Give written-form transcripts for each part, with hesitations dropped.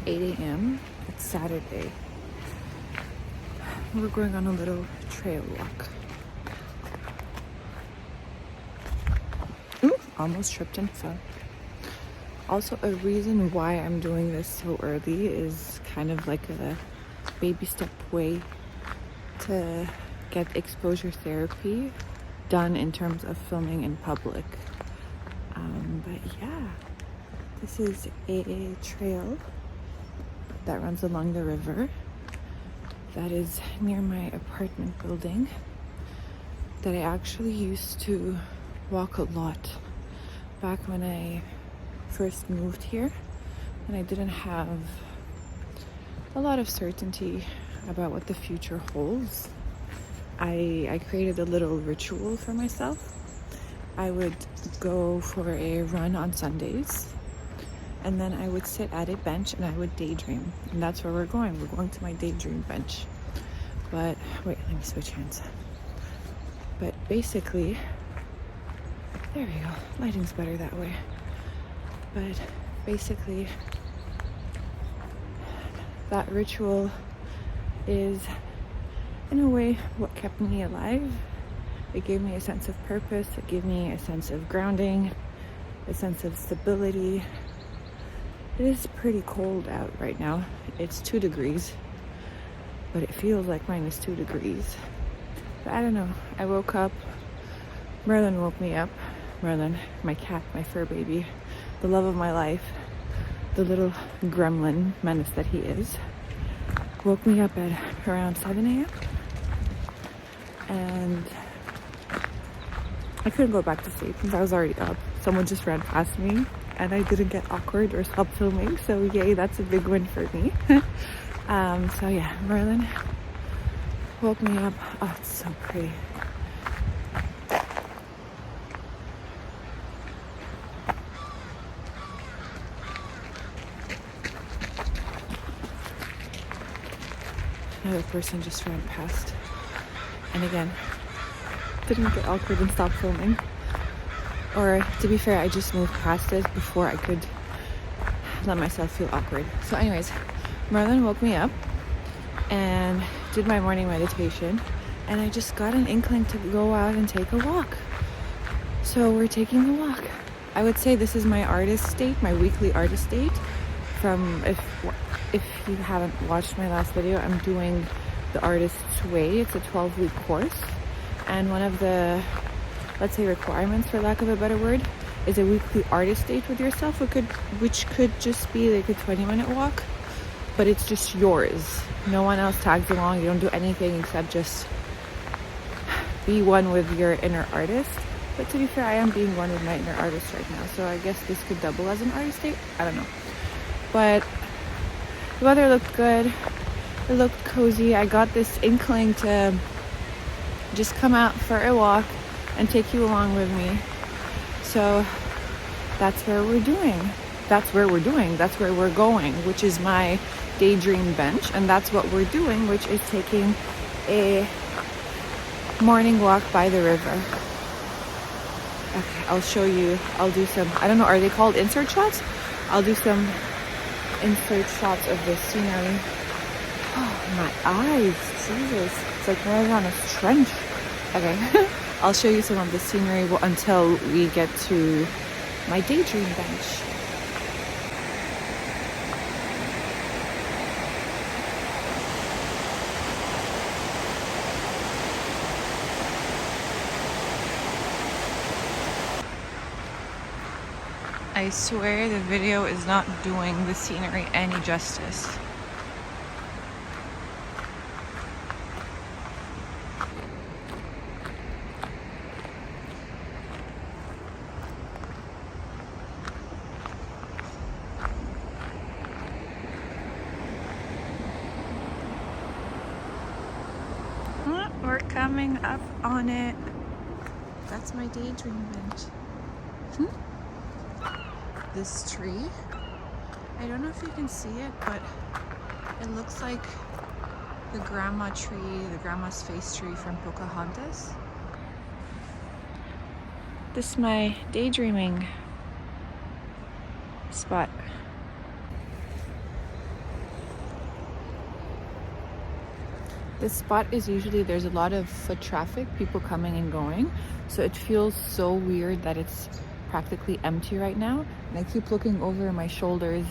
8 a.m. It's Saturday. We're going on a little trail walk. Almost tripped and fell. Also, a reason why I'm doing this so early is kind of like a baby step way to get exposure therapy done in terms of filming in public. But yeah, this is a trail that runs along the river that is near my apartment building that I actually used to walk a lot back when I first moved here and I didn't have a lot of certainty about what the future holds. I created a little ritual for myself. I would go for a run on Sundays and then I would sit at a bench and I would daydream. And that's where we're going. We're going to my daydream bench. But wait, let me switch hands. But basically, there we go. Lighting's better that way. But basically, that ritual is, in a way, what kept me alive. It gave me a sense of purpose. It gave me a sense of grounding, a sense of stability. It is pretty cold out right now. It's 2 degrees, but it feels like -2 degrees. But I don't know. I woke up. Merlin woke me up. Merlin, my cat, my fur baby, the love of my life, the little gremlin menace that he is, woke me up at around 7 a.m. And I couldn't go back to sleep because I was already up. Someone just ran past me and I didn't get awkward or stop filming. So yay, that's a big win for me. So yeah, Merlin woke me up. Oh, it's so pretty. Another person just ran past. And again, didn't get awkward and stop filming. Or to be fair, I just moved past it before I could let myself feel awkward. So anyways, Merlin woke me up and did my morning meditation. And I just got an inkling to go out and take a walk. So we're taking a walk. I would say this is my artist state, my weekly artist state. From if you haven't watched my last video, I'm doing the Artist's Way. It's a 12-week course. And one of the, let's say, requirements, for lack of a better word, is a weekly artist date with yourself, which could just be like a 20-minute walk, but it's just yours. No one else tags along. You don't do anything except just be one with your inner artist. But to be fair, I am being one with my inner artist right now, so I guess this could double as an artist date. I don't know. But the weather looked good. It looked cozy. I got this inkling to just come out for a walk and take you along with me. So that's where we're doing. That's where we're going, which is my daydream bench. And that's what we're doing, which is taking a morning walk by the river. Okay, I'll show you. I'll do some, I don't know, are they called insert shots? I'll do some insert shots of the scenery. Oh, my eyes, Jesus. It's like right on a trench. Okay, I'll show you some of the scenery until we get to my daydream bench. I swear the video is not doing the scenery any justice. We're coming up on it. That's my daydream bench. This tree, I don't know if you can see it, but it looks like the grandma tree, the grandma's face tree from Pocahontas. This is my daydreaming spot. This spot is usually, there's a lot of foot traffic, people coming and going. So it feels so weird that it's practically empty right now. And I keep looking over my shoulders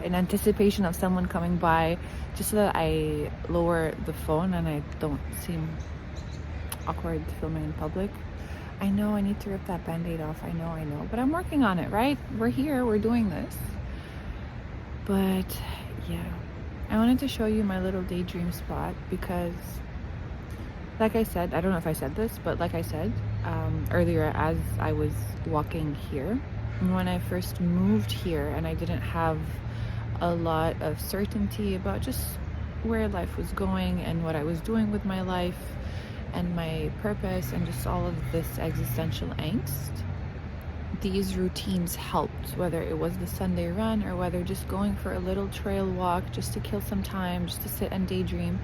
in anticipation of someone coming by, just so that I lower the phone and I don't seem awkward filming in public. I know I need to rip that band-aid off. I know. But I'm working on it, right? We're here, we're doing this. But yeah. I wanted to show you my little daydream spot because, like I said, I don't know if I said this, but like I said earlier as I was walking here, when I first moved here and I didn't have a lot of certainty about just where life was going and what I was doing with my life and my purpose and just all of this existential angst, these routines helped, whether it was the Sunday run or whether just going for a little trail walk just to kill some time, just to sit and daydream.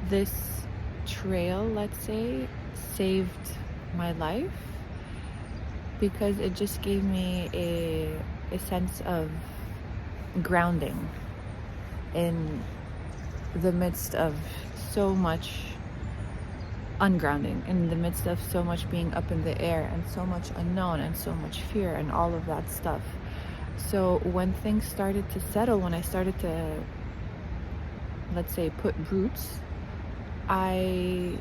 This trail, let's say, saved my life because it just gave me a sense of grounding in the midst of so much ungrounding, in the midst of so much being up in the air and so much unknown and so much fear and all of that stuff. So when things started to settle, when I started to, let's say, put roots, I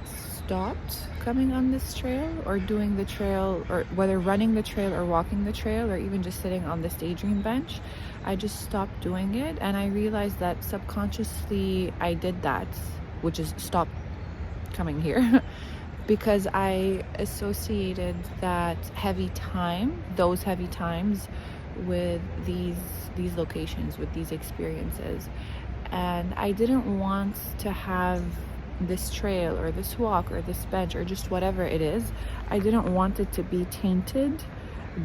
stopped coming on this trail or doing the trail, or whether running the trail or walking the trail or even just sitting on this daydream bench. I just stopped doing it, and I realized that subconsciously I did that, which is stop coming here because I associated that heavy time, those heavy times, with these locations, with these experiences. And I didn't want to have this trail or this walk or this bench or just whatever it is, I didn't want it to be tainted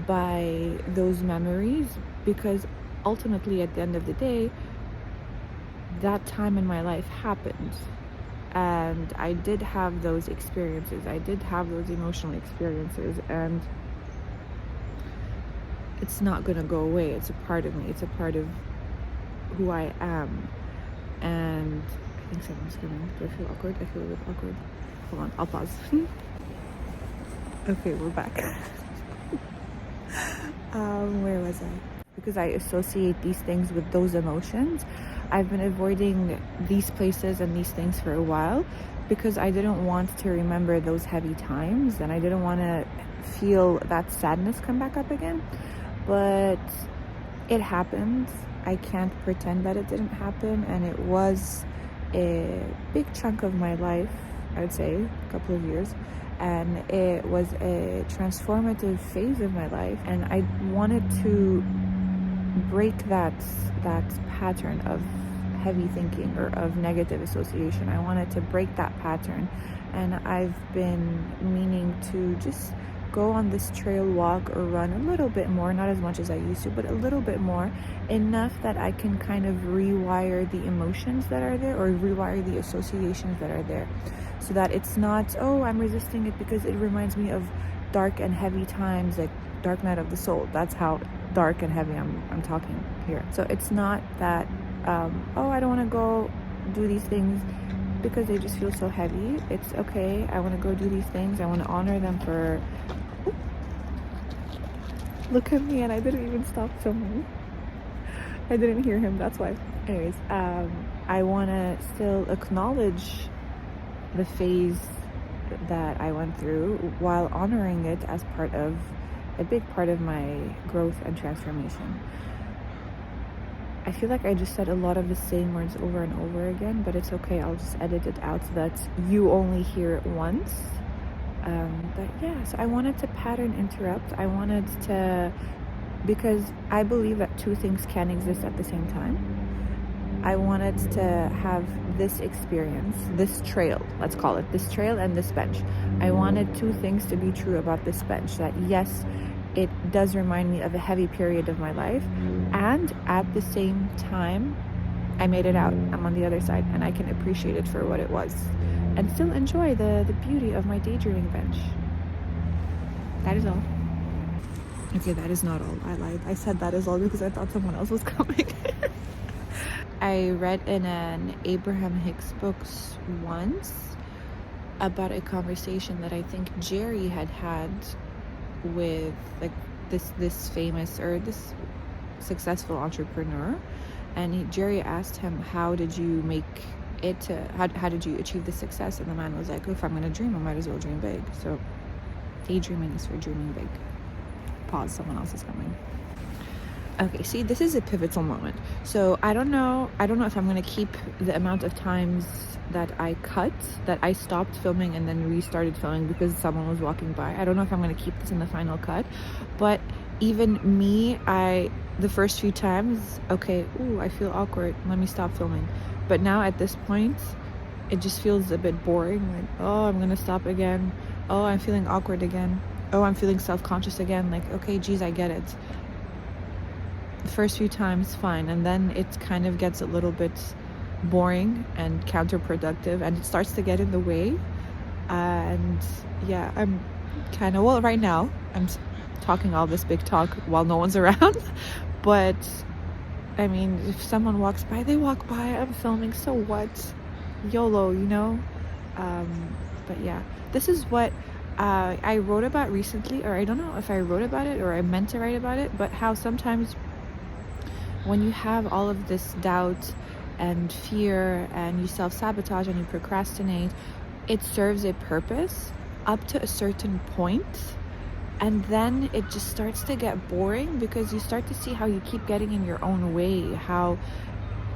by those memories, because ultimately at the end of the day, that time in my life happened. And I did have those experiences. I did have those emotional experiences, and it's not gonna go away. It's a part of me. It's a part of who I am. And I think someone's coming. Do I feel awkward? I feel a bit awkward. Hold on, I'll pause. Okay, we're back. Where was I? Because I associate these things with those emotions. I've been avoiding these places and these things for a while because I didn't want to remember those heavy times, and I didn't want to feel that sadness come back up again. But it happened. I can't pretend that it didn't happen, and it was a big chunk of my life, I would say, a couple of years, and it was a transformative phase of my life, and I wanted to break that pattern of heavy thinking or of negative association. I wanted to break that pattern, and I've been meaning to just go on this trail walk or run a little bit more, not as much as I used to, but a little bit more, enough that I can kind of rewire the emotions that are there, or rewire the associations that are there, so that it's not, oh, I'm resisting it because it reminds me of dark and heavy times, like Dark Night of the Soul. That's how dark and heavy I'm talking here. So it's not that oh, I don't want to go do these things because they just feel so heavy. It's okay, I want to go do these things. I want to honor them for... Ooh. Look at me, and I didn't even stop filming. I didn't hear him, that's why. Anyways, I want to still acknowledge the phase that I went through while honoring it as part of a big part of my growth and transformation. I feel like I just said a lot of the same words over and over again, but it's okay. I'll just edit it out so that you only hear it once. But yeah, so I wanted to pattern interrupt. I wanted to, because I believe that two things can exist at the same time. I wanted to have this experience, this trail, let's call it, this trail and this bench. I wanted two things to be true about this bench. That yes, it does remind me of a heavy period of my life, and at the same time, I made it out. I'm on the other side, and I can appreciate it for what it was, and still enjoy the beauty of my daydreaming bench. That is all. Okay, that is not all. I lied. I said that is all because I thought someone else was coming. I read in an Abraham Hicks book once about a conversation that I think Jerry had with like this famous or this successful entrepreneur, and Jerry asked him, how did you make it to how did you achieve the success? And the man was like, oh, if I'm gonna dream, I might as well dream big. So daydreaming is for dreaming big. Pause, someone else is coming. Okay, see, this is a pivotal moment. So I don't know if I'm gonna keep the amount of times that I stopped filming and then restarted filming because someone was walking by. I don't know if I'm gonna keep this in the final cut, but even me, the first few times, okay, ooh, I feel awkward, let me stop filming. But now at this point, it just feels a bit boring. Like, oh, I'm gonna stop again. Oh, I'm feeling awkward again. Oh, I'm feeling self-conscious again. Like, okay, geez, I get it. The first few times, fine, and then it kind of gets a little bit boring and counterproductive, and it starts to get in the way. And yeah, I'm kind of, well, right now I'm talking all this big talk while no one's around, but I mean, if someone walks by, they walk by, I'm filming, so what? YOLO, you know? But yeah, this is what I wrote about recently, or I don't know if I wrote about it or I meant to write about it, but how sometimes when you have all of this doubt and fear and you self-sabotage and you procrastinate, it serves a purpose up to a certain point, and then it just starts to get boring because you start to see how you keep getting in your own way, how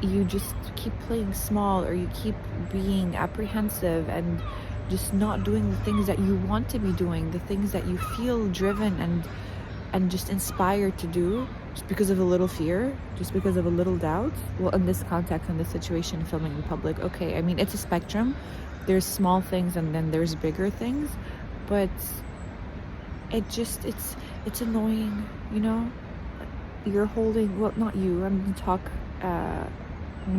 you just keep playing small, or you keep being apprehensive and just not doing the things that you want to be doing, the things that you feel driven and just inspired to do, just because of a little fear, just because of a little doubt. Well, in this context, in this situation, filming in public, okay, I mean, it's a spectrum. There's small things and then there's bigger things, but it's annoying, you know? You're holding, well, not you, I'm gonna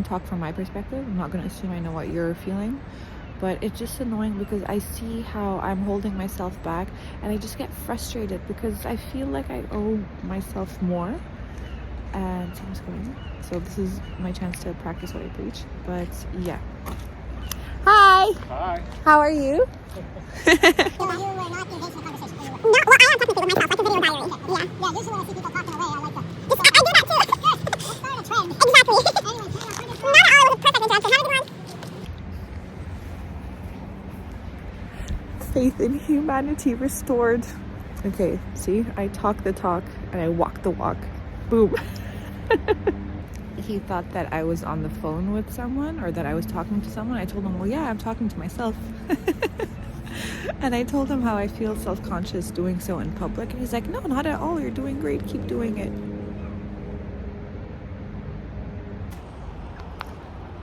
talk from my perspective. I'm not gonna assume I know what you're feeling, but it's just annoying because I see how I'm holding myself back, and I just get frustrated because I feel like I owe myself more. And someone's coming, so this is my chance to practice what I preach. But yeah. Hi. Hi. How are you? You were not engaged in a conversation. No, well, I am talking to people myself. I can video diary. Yeah, usually when I see people talking away, I like to... I do that too. Good. Let's start a trend. Exactly. Anyway, not all was a perfect interaction. How did it go? Faith in humanity restored. Okay, see, I talk the talk and I walk the walk. Boom. He thought that I was on the phone with someone or that I was talking to someone. I told him, well, yeah, I'm talking to myself. And I told him how I feel self-conscious doing so in public. And he's like, no, not at all. You're doing great. Keep doing it.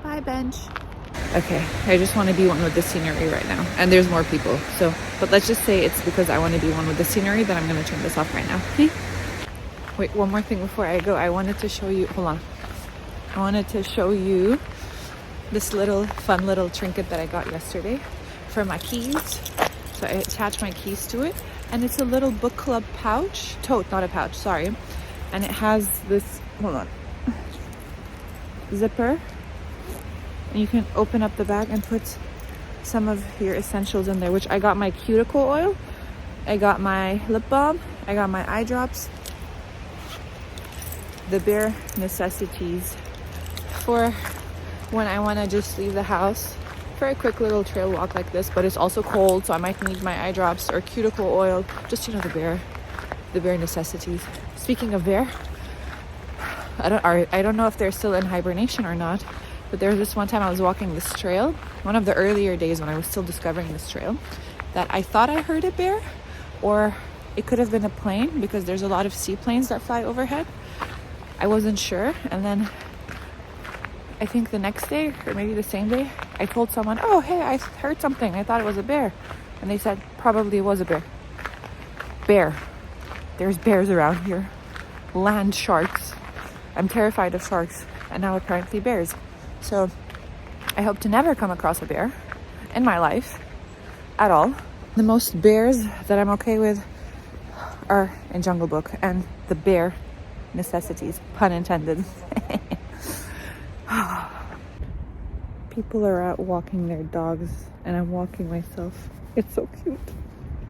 Bye, bench. Okay, I just want to be one with the scenery right now. And there's more people. So, but let's just say it's because I want to be one with the scenery that I'm going to turn this off right now. Okay? Wait, one more thing before I go. I wanted to show you, hold on. I wanted to show you this fun little trinket that I got yesterday for my keys. So I attach my keys to it, and it's a little book club pouch, tote, not a pouch, sorry. And it has this, hold on, zipper, and you can open up the bag and put some of your essentials in there, which I got my cuticle oil, I got my lip balm, I got my eye drops, the bare necessities for when I want to just leave the house for a quick little trail walk like this. But it's also cold, so I might need my eye drops or cuticle oil, just, you know, the bare necessities. Speaking of bear, I don't know if they're still in hibernation or not, but there was this one time I was walking this trail, one of the earlier days when I was still discovering this trail, that I thought I heard a bear, or it could have been a plane because there's a lot of seaplanes that fly overhead. I wasn't sure, and then I think the next day, or maybe the same day, I told someone, oh, hey, I heard something. I thought it was a bear. And they said, probably it was a bear. Bear. There's bears around here. Land sharks. I'm terrified of sharks. And now apparently bears. So I hope to never come across a bear in my life at all. The most bears that I'm okay with are in Jungle Book, and the bare necessities, pun intended. People are out walking their dogs and I'm walking myself. It's so cute.